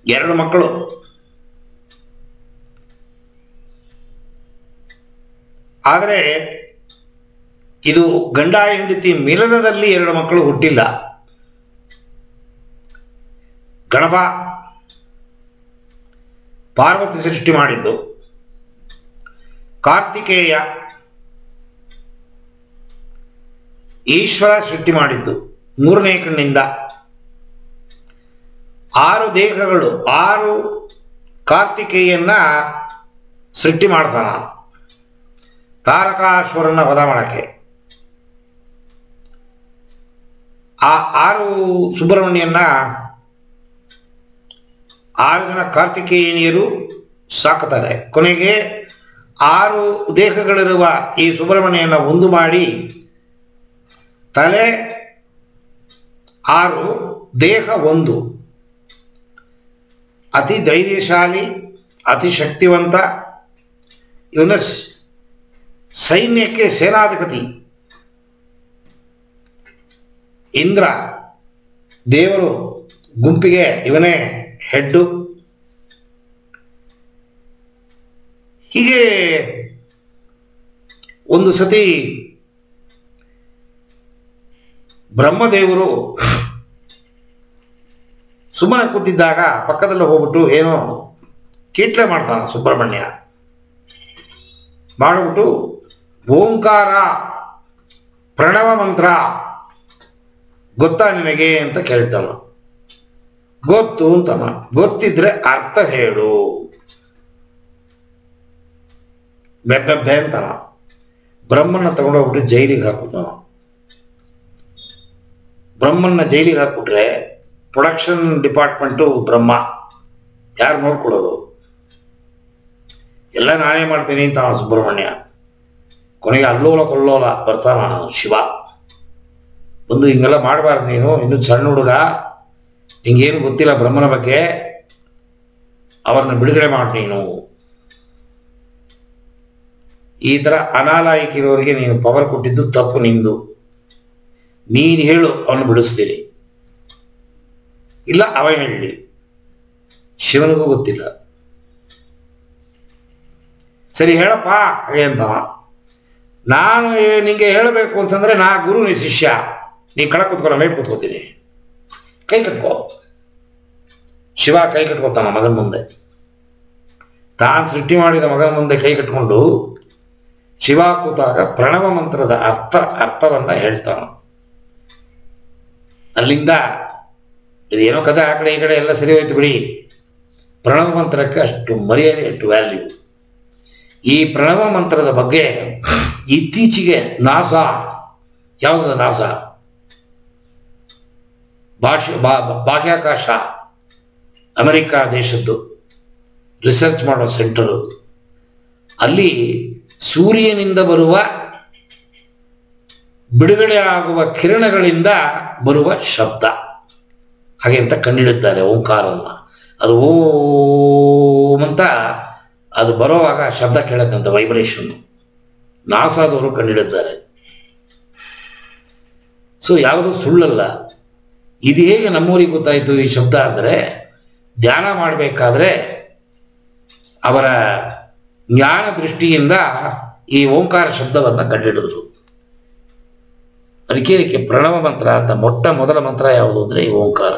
2 ಮಕ್ಕಳು. ಆದರೆ ಇದು ಗಂಡ ಹೆಂಡತಿ ಮಿಲನದಲ್ಲಿ 2 ಮಕ್ಕಳು ಹುಟ್ಟಿಲ್ಲ. ಗಣಪ ಪಾರ್ವತಿ ಸೃಷ್ಟಿ ಮಾಡಿದ್ದು, ಕಾರ್ತಿಕೇಯ ಈಶ್ವರ ಸೃಷ್ಟಿ ಮಾಡಿದ್ದು 3ನೇ ಕಣ್ಣಿಂದ. 6 ದೇಹಗಳು, 6 ಕಾರ್ತಿಕೇಯನ್ನ ಸೃಷ್ಟಿ ಮಾಡ್ತಾನ ತಾರಕಾಸುರನ ವಧ ಮಾಡಕ್ಕೆ. ಆ 6 ಸುಬ್ರಹ್ಮಣ್ಯನ್ನ 6 ಜನ ಕಾರ್ತಿಕೇಯನಿಯರು ಸಾಕ್ತಾರೆ. ಕೊನೆಗೆ 6 ದೇಹಗಳಿರುವ ಈ ಸುಬ್ರಹ್ಮಣ್ಯನ ಒಂದು ಮಾಡಿ, ತಲೆ 6 ದೇಹ 1, ಅತಿ ಧೈರ್ಯಶಾಲಿ, ಅತಿ ಶಕ್ತಿವಂತ, ಇವನ ಸೈನ್ಯಕ್ಕೆ ಸೇನಾಧಿಪತಿ. ಇಂದ್ರ ದೇವರು ಗುಂಪಿಗೆ ಇವನೇ ಹೆಡ್ಡು. ಹೀಗೆ ಒಂದು ಸತಿ ಬ್ರಹ್ಮದೇವರು ಸುಮ್ಮನೆ ಕೂತಿದ್ದಾಗ ಪಕ್ಕದಲ್ಲಿ ಹೋಗ್ಬಿಟ್ಟು ಏನೋ ಕೀಟ್ಲೆ ಮಾಡ್ತಾನೆ ಸುಬ್ರಹ್ಮಣ್ಯ. ಮಾಡಿಬಿಟ್ಟು ಓಂಕಾರ ಪ್ರಣವ ಮಂತ್ರ ಗೊತ್ತಾ ನಿನಗೆ ಅಂತ ಕೇಳ್ತಾನ. ಗೊತ್ತು ಅಂತನ. ಗೊತ್ತಿದ್ರೆ ಅರ್ಥ ಹೇಳು. ಬೆಬ್ಬೆಬ್ಬೆ ಅಂತಾನ. ಬ್ರಹ್ಮನ್ನ ತಗೊಂಡೋಗ್ಬಿಟ್ಟು ಜೈಲಿಗೆ ಹಾಕ್ಬಿಡ್ತಾನ. ಬ್ರಹ್ಮನ್ನ ಜೈಲಿಗೆ ಹಾಕ್ಬಿಟ್ರೆ ಪ್ರೊಡಕ್ಷನ್ ಡಿಪಾರ್ಟ್ಮೆಂಟು ಬ್ರಹ್ಮ, ಯಾರು ನೋಡ್ಕೊಳ್ಳೋದು? ಎಲ್ಲ ನಾನೇ ಮಾಡ್ತೀನಿ ಅಂತ ಸುಬ್ರಹ್ಮಣ್ಯ. ಕೊನೆಗೆ ಅಲ್ಲೋಲ ಕೊಲ್ಲೋಲ ಬರ್ತಾನ ಶಿವ. ಒಂದು ಹಿಂಗೆಲ್ಲ ಮಾಡಬಾರ್ದು ನೀನು, ಇನ್ನೂ ಸಣ್ಣ ಹುಡುಗ, ನಿಂಗೇನು ಗೊತ್ತಿಲ್ಲ ಬ್ರಹ್ಮನ ಬಗ್ಗೆ, ಅವ್ರನ್ನ ಬಿಡುಗಡೆ ಮಾಡಿ ನೀನು. ಈ ಥರ ಅನಾಲಾಯಕಿರೋರಿಗೆ ನೀನು ಪವರ್ ಕೊಟ್ಟಿದ್ದು ತಪ್ಪು ನಿಂದು. ನೀನು ಹೇಳು, ಅವನು ಬಿಡಿಸ್ತೀನಿ. ಇಲ್ಲ ಅವ ಹೇಳಿ. ಶಿವನಿಗೂ ಗೊತ್ತಿಲ್ಲ. ಸರಿ ಹೇಳಪ್ಪ ಹಾಗೆ ಅಂತವ. ನಾನು ನಿಂಗೆ ಹೇಳಬೇಕು ಅಂತಂದ್ರೆ ನಾ ಗುರು, ನೀ ಶಿಷ್ಯ, ನೀ ಕಳ ಕೂತ್ಕೊಳ್ಳೋ, ಮೇಲೆ ಕೂತ್ಕೋತೀನಿ, ಕೈ ಕಟ್ಕೋ. ಶಿವ ಕೈ ಕಟ್ಕೋತಾನ ಮಗನ ಮುಂದೆ. ತಾನು ಸೃಷ್ಟಿ ಮಾಡಿದ ಮಗನ ಮುಂದೆ ಕೈ ಕಟ್ಕೊಂಡು ಶಿವ ಕೂತಾಗ ಪ್ರಣವ ಮಂತ್ರದ ಅರ್ಥವನ್ನ ಹೇಳ್ತಾನ. ಅಲ್ಲಿಂದ ಇದೇನೋ ಕಥೆ ಆ ಕಡೆ ಈ ಕಡೆ ಎಲ್ಲ ಸರಿ ಹೋಯ್ತು ಬಿಡಿ. ಪ್ರಣವ ಮಂತ್ರಕ್ಕೆ ಅಷ್ಟು ಮರ್ಯಾದೆ, ಅಷ್ಟು ವ್ಯಾಲ್ಯೂ. ಈ ಪ್ರಣವ ಮಂತ್ರದ ಬಗ್ಗೆ ಇತ್ತೀಚೆಗೆ ನಾಸಾ, ಯಾವುದು ನಾಸಾ, ಬಾಹ್ಯಾಕಾಶ ಅಮೆರಿಕ ದೇಶದ್ದು ರಿಸರ್ಚ್ ಮಾಡೋ ಸೆಂಟರು, ಅಲ್ಲಿ ಸೂರ್ಯನಿಂದ ಬರುವ ಬಿಡುಗಡೆ ಆಗುವ ಕಿರಣಗಳಿಂದ ಬರುವ ಶಬ್ದ ಹಾಗೆ ಅಂತ ಕಂಡುಹಿಡಿದ್ದಾರೆ ಓಂಕಾರವನ್ನು. ಅದು ಓಂ ಅಂತ ಅದು ಬರೋವಾಗ ಶಬ್ದ ಕೇಳತ್ತಂತ, ವೈಬ್ರೇಷನ್. ನಾಸಾದವರು ಕಂಡುಹಿಡಿದ್ದಾರೆ. ಸೊ ಯಾವುದೂ ಸುಳ್ಳಲ್ಲ. ಇದು ಹೇಗೆ ನಮ್ಮೂರಿಗೆ ಗೊತ್ತಾಯಿತು ಈ ಶಬ್ದ ಅಂದರೆ, ಧ್ಯಾನ ಮಾಡಬೇಕಾದ್ರೆ ಅವರ ಜ್ಞಾನ ದೃಷ್ಟಿಯಿಂದ ಈ ಓಂಕಾರ ಶಬ್ದವನ್ನು ಕಂಡುಹಿಡಿದ್ರು. ಅದಕ್ಕೆ ಪ್ರಣವ ಮಂತ್ರ ಅಂತ ಮೊಟ್ಟ ಮೊದಲ ಮಂತ್ರ ಯಾವುದು ಅಂದರೆ ಈ ಓಂಕಾರ.